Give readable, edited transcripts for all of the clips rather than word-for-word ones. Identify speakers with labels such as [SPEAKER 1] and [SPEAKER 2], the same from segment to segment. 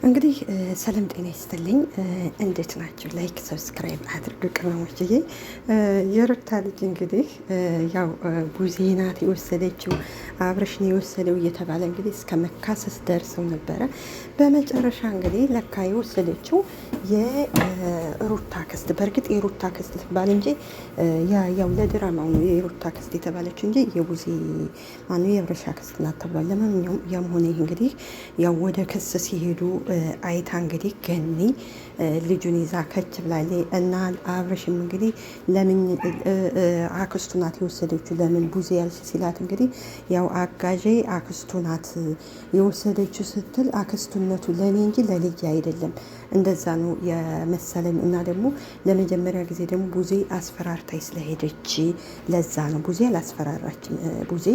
[SPEAKER 1] እንግዲህ ሰላም ጤና ይስጥልኝ። እንዴት ናችሁ? ላይክ ሰብስክራይብ አድርጉ ቅመሞችዬ። የሩታ ልጅ እንግዲህ ያው ቡዜ ናት የወሰደችው አብርሽን የወሰደው እየተባለ እንግዲህ እስከ መካሰስ ደርሰው ነበረ። በመጨረሻ እንግዲህ ለካ የወሰደችው የሩታ ክስት፣ በእርግጥ የሩታ ክስት ትባል እንጂ ያው ለድራማው ነው የሩታ ክስት የተባለችው እንጂ የቡዜ ማነው የአብርሻ ክስት ናት ተብሏል። ለማንኛውም ያም ሆነ ይህ እንግዲህ ያው ወደ ክስ ሲሄዱ አይታ እንግዲህ ገኒ ልጁን ይዛ ከች ብላለች እና አብርሽም እንግዲህ ለምን አክስቱ ናት የወሰደችው ለምን ቡዜ ያልሽ ሲላት እንግዲህ ያው አጋዤ አክስቱ ናት የወሰደችው ስትል አክስቱነቱ ለኔ እንጂ ለልጅ አይደለም፣ እንደዛ ነው የመሰለኝ እና ደግሞ ለመጀመሪያ ጊዜ ደግሞ ቡዜ አስፈራርታይ ስለሄደች ለዛ ነው። ቡዜ አላስፈራራችም። ቡዜ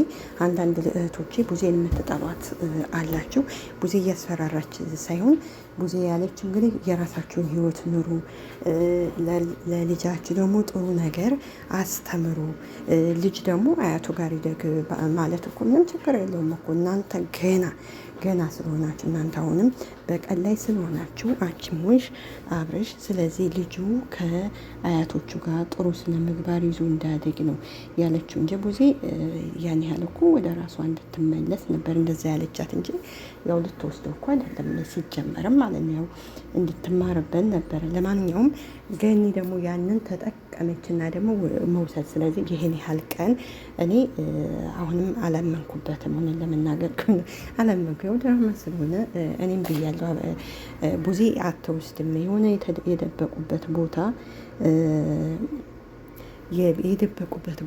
[SPEAKER 1] አንዳንድ እህቶቼ ቡዜን የምትጠሏት አላችሁ። ቡዜ እያስፈራራች ሳይሆን ቡዜ ያለች እንግዲህ የራሳችሁን ህይወት ኑሩ፣ ለልጃችሁ ደግሞ ጥሩ ነገር አስተምሩ። ልጅ ደግሞ አያቱ ጋር ይደግ ማለት እኮ ምንም ችግር የለውም እኮ እናንተ ገና ስለሆናችሁ እናንተ አሁንም በቀን ላይ ስለሆናችሁ አንቺም ሆንሽ አብርሽ፣ ስለዚህ ልጁ ከአያቶቹ ጋር ጥሩ ስነ ምግባር ይዞ እንዳያደግ ነው ያለችው እንጂ ቡዜ ያን ያህል እኮ ወደ ራሷ እንድትመለስ ነበር እንደዛ ያለቻት እንጂ ያው ልትወስደው እኮ አይደለም ሲጀመርም ማለት ነው፣ ያው እንድትማርበት ነበረ። ለማንኛውም ገኒ ደግሞ ያንን ተጠቀመችና ደግሞ መውሰድ። ስለዚህ ይህን ያህል ቀን እኔ አሁንም አላመንኩበትም፣ ሆነ ለመናገር አላመንኩ። ያው ድራማ ስለሆነ እኔም ብያለሁ ቡዜ አትወስድም። የሆነ የደበቁበት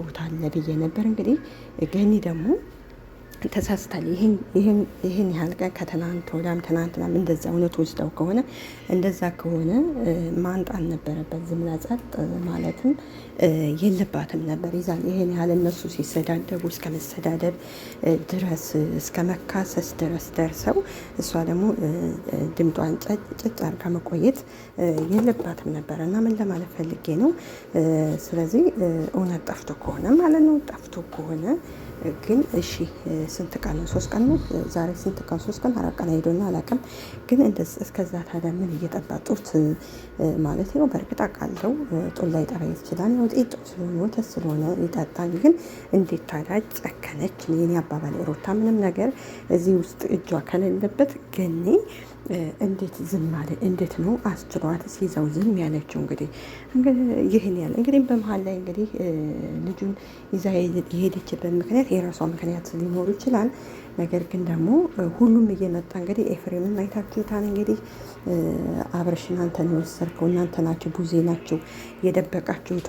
[SPEAKER 1] ቦታ አለ ብዬ ነበር። እንግዲህ ገኒ ደግሞ ተሳስታል። ይህን ያህል ቀን ከትናንት ወዲያም ትናንትናም እንደዛ እውነት ወስደው ከሆነ እንደዛ ከሆነ ማንጣት ነበረበት። ዝም ብላ ጸጥ ማለትም የለባትም ነበር። ይዛል ይህን ያህል እነሱ ሲሰዳደቡ እስከ መሰዳደብ ድረስ እስከ መካሰስ ድረስ ደርሰው እሷ ደግሞ ድምጧን ጭጭ አርጋ መቆየት የለባትም ነበር እና ምን ለማለት ፈልጌ ነው። ስለዚህ እውነት ጠፍቶ ከሆነ ማለት ነው ጠፍቶ ከሆነ ግን እሺ ስንት ቀን ነው? 3 ቀን ነው ዛሬ። ስንት ቀን? 3 ቀን 4 ቀን ሄዶና አላውቅም። ግን እስከዛ ታዲያ ምን እየጠባጡት ማለት ነው? በእርግጥ አውቃለሁ ጡት ላይ ጠራ ይችላል። ያው ጤጦ ስለሆነ ወተት ስለሆነ ይጠጣል። ግን እንዴት ታዲያ ጨከነች? የኔ አባባል ሩታ ምንም ነገር እዚህ ውስጥ እጇ ከሌለበት ገኒ እንዴት ዝም አለ? እንዴት ነው አስችሏት ሲይዘው ዝም ያለችው? እንግዲህ ይህን ያለ እንግዲህ በመሀል ላይ እንግዲህ ልጁን ይዛ የሄደችበት ምክንያት የራሷ ምክንያት ሊኖሩ ይችላል። ነገር ግን ደግሞ ሁሉም እየመጣ እንግዲህ ኤፍሬምን አይታችሁታል። እንግዲህ አብርሽን አንተ ነው የወሰድከው፣ እናንተ ናችሁ ቡዜ ናችሁ የደበቃችሁት።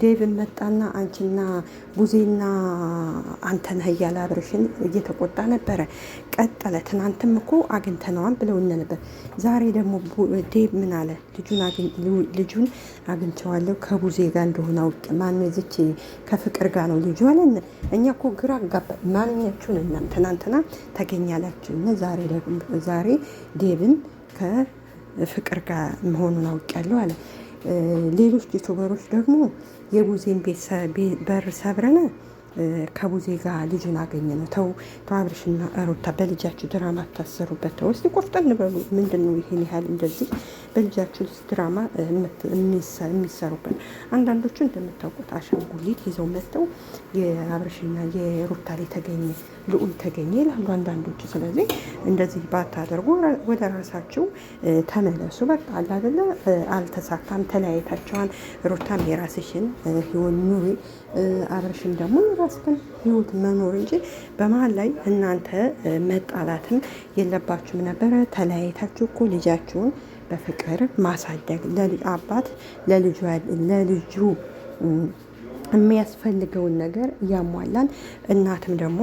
[SPEAKER 1] ዴቭን መጣና አንቺና ቡዜና አንተ ነህ እያለ አብርሽን እየተቆጣ ነበረ። ቀጠለ። ትናንትም እኮ አግኝተነዋል ብለውነ ነበር። ዛሬ ደግሞ ዴቭ ምን አለ? ልጁን አግኝቸዋለሁ ከቡዜ ጋር እንደሆነ አውቅ። ማነው ዝች ከፍቅር ጋር ነው ልጁ አለን። እኛ እኮ ግራ አጋባ ማንኛችሁን እናም ትናንትና ተገኛላችሁ እና ዛሬ ዴቭን ከፍቅር ጋር መሆኑን አውቄያለሁ አለ። ሌሎች ዩቱበሮች ደግሞ የቡዜን በር ሰብረን ከቡዜ ጋር ልጁን አገኘ ነው። ተው አብርሽና ሩታ በልጃችሁ ድራማ ታሰሩበት። ተው እስቲ ቆፍጠን በሉ። ምንድን ነው ይሄን ያህል እንደዚህ በልጃችሁ ድራማ የሚሰሩበት? አንዳንዶቹ እንደምታውቁት አሻንጉሊት ይዘው መጥተው የአብርሽና የሩታ ላይ ተገኘ ልዑል ተገኘ ይላሉ አንዳንዶቹ። ስለዚህ እንደዚህ ባታደርጉ ወደ ራሳችሁ ተመለሱ። በቃ አለ አይደለ? አልተሳካም፣ ተለያይታችኋል። ሩታም የራስሽን ህይወት ኑሪ፣ አብርሽም ደግሞ የራስህን ህይወት መኖር እንጂ በመሀል ላይ እናንተ መጣላትም የለባችሁም ነበረ። ተለያይታችሁ እኮ ልጃችሁን በፍቅር ማሳደግ አባት ለልጁ የሚያስፈልገውን ነገር እያሟላን፣ እናትም ደግሞ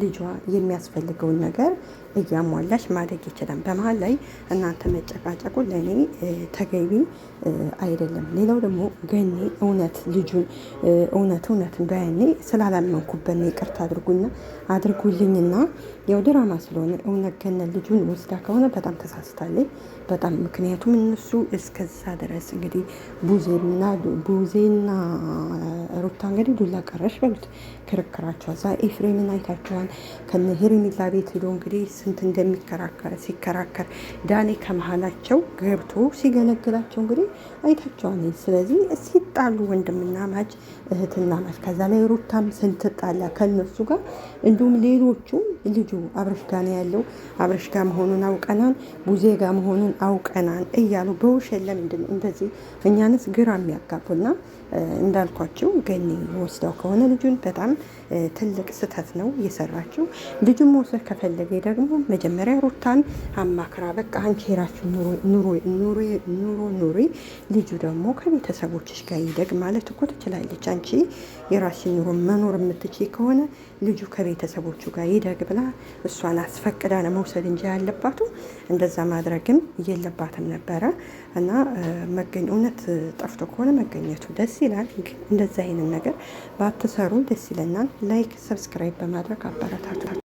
[SPEAKER 1] ልጇ የሚያስፈልገውን ነገር እያሟላች ማደግ ይችላል። በመሀል ላይ እናንተ መጨቃጨቁ ለእኔ ተገቢ አይደለም። ሌላው ደግሞ ገኒ እውነት በያኔ ስላላመንኩበት ይቅርታ አድርጉልኝና ያው ድራማ ስለሆነ እውነት ከነ ልጁን ወስዳ ከሆነ በጣም ተሳስታለች። በጣም ምክንያቱም እነሱ እስከዛ ድረስ እንግዲህ ቡዜና ሩታ እንግዲህ ዱላ ቀረሽ በሉት ክርክራቸው። እዛ ኤፍሬምን አይታቸዋል። ከነ ሄርሜላ ቤት ሄዶ እንግዲህ ስንት ሲከራከር ዳኔ ከመሀላቸው ገብቶ ሲገለግላቸው እንግዲህ አይታቸዋል። ስለዚህ ሲጣሉ ወንድምና ማች እህትና ማች፣ ከዛ ላይ ሩታም ስንትጣላ ከነሱ ጋር እንዲሁም ሌሎቹ ልጁ አብረሽ ጋር ነው ያለው፣ አብረሽ ጋር መሆኑን አውቀናን፣ ቡዜ ጋር መሆኑን አውቀናን እያሉ በውሸት ለምንድን ነው እንደዚህ እኛንስ ግራ የሚያጋቡና እንዳልኳቸው ገኒ ወስደው ከሆነ ልጁን በጣም ትልቅ ስህተት ነው እየሰራችው። ልጁን መውሰድ ከፈለገ ደግሞ መጀመሪያ ሩታን አማክራ በቃ አንቺ የራስሽን ኑሮ ልጁ ደግሞ ከቤተሰቦችሽ ጋር ይደግ ማለት እኮ ትችላለች። አንቺ የራስሽን ኑሮ መኖር የምትችይ ከሆነ ልጁ ከቤተሰቦቹ ጋር ይደግ ብላ እሷን አስፈቅዳ ነው መውሰድ እንጂ ያለባቱ እንደዛ ማድረግም የለባትም ነበረ። እና እውነት ጠፍቶ ከሆነ መገኘቱ ደስ ይላል። ግን እንደዛ አይነት ነገር ባትሰሩ ደስ ይለናል። ላይክ ሰብስክራይብ በማድረግ አበረታቱ።